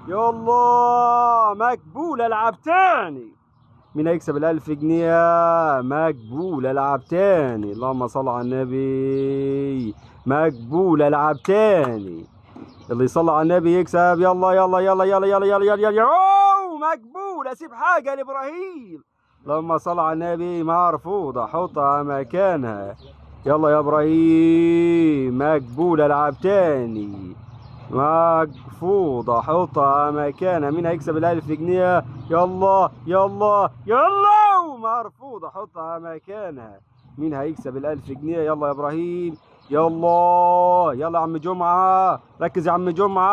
يلا مقبول، العب تاني. مين هيكسب ال1000 جنيه؟ مقبول، العب تاني. اللهم صل على النبي. مقبول، العب تاني. اللي يصلي على النبي يكسب. يلا يلا يلا يلا يلا يلا يلا يلا. اوه مقبول، اسيب حاجه لابراهيم. اللهم صل على النبي. مرفوضه، حطها مكانها. يلا يا ابراهيم. مقبول، العب تاني. مرفوضه، حطها مكانها. مين هيكسب ال1000 جنيه؟ يلا يلا يلا. مرفوضه، حطها مكانها. مين هيكسب ال1000 جنيه؟ يلا يا ابراهيم. يلا يلا يا عم جمعة، ركز يا عم جمعة.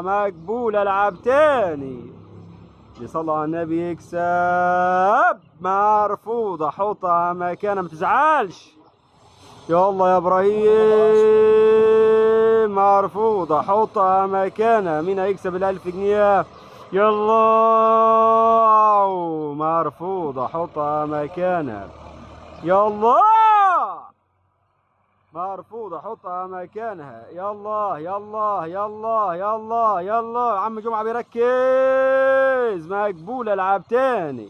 مقبول، العب تاني. اللي صلى على النبي يكسب. مرفوضة، حطها مكانها، ما تزعلش. يلا يا ابراهيم. مرفوضة، حطها مكانها. مين هيكسب ال1000 جنيه؟ يلا. مرفوضة، حطها مكانها. يلا. مرفوضة، حطها مكانها. يلا يلا يلا يلا يلا. عم جمعة بيركز. مقبول، العب تاني.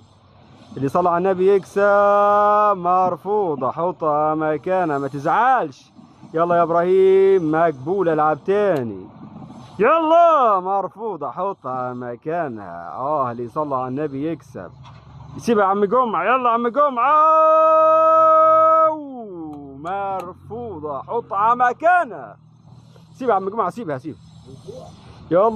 اللي صلى على النبي يكسب. مرفوضة، حطها مكانها، ما تزعلش. يلا يا ابراهيم. مقبول، العب تاني. يلا. مرفوضة، حطها مكانها. اللي صلى على النبي يكسب. سيبها يا عم جمعة. يلا يا عم جمعة. مرفوضة، حطها مكانها. سيبها يا عم جمعة، سيبها سيبها. يلا.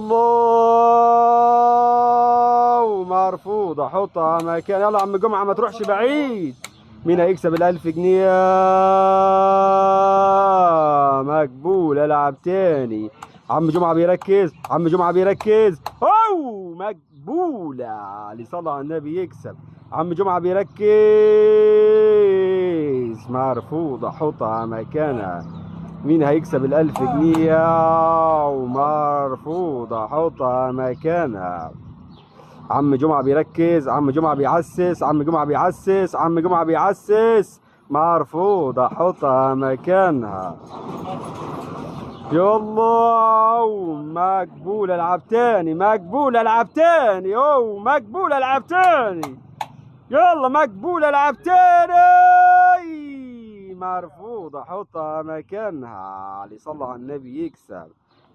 مرفوضة، حطها مكانها. يلا يا عم جمعة، ما تروحش بعيد. مين هيكسب ال1000 جنيه؟ مقبول، العب تاني. عم جمعة بيركز. عم جمعة بيركز. مقبولة. اللي صلى على النبي يكسب. عم جمعة بيركز. مرفوضة، حطها مكانها. مين هيكسب ال1000 جنيه؟ ومرفوضة، حطها مكانها. عم جمعة بيركز. عم جمعة بيعسس. عم جمعة بيعسس. عم جمعة بيعسس. مرفوضة، حطها مكانها. يلا. مقبول، العب تاني. مقبول، العب تاني. مقبول، العب تاني. يلا مقبول، العب تاني. مرفوضة، حطها مكانها. اللي صلى على النبي يكسب.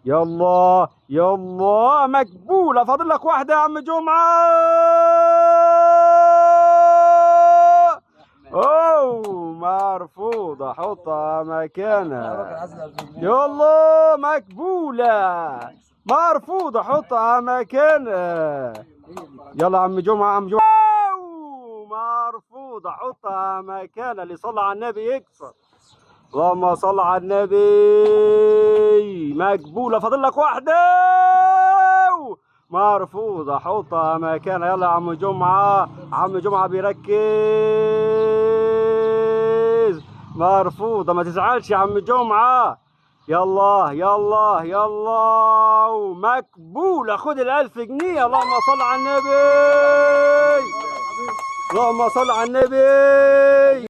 يلا يلا. مقبولة، فاضل لك واحدة يا عم جمعة. مرفوضة، حطها مكانها. يلا. مقبولة. مرفوضة، حطها مكانها. يلا يا عم جمعة. عم جمعة. مرفوضة، حطها مكانها. اللي صلى على النبي يكسر. اللهم صل على النبي. مقبولة، فاضل لك واحدة. مرفوضة، حطها مكانها. يلا يا عم جمعة. عم جمعة بيركز. مرفوضة، ما تزعلش يا عم جمعة. يلا يلا يلا. مقبولة، خد ال1000 جنيه. اللهم صل على النبي. اللهم صل على النبي.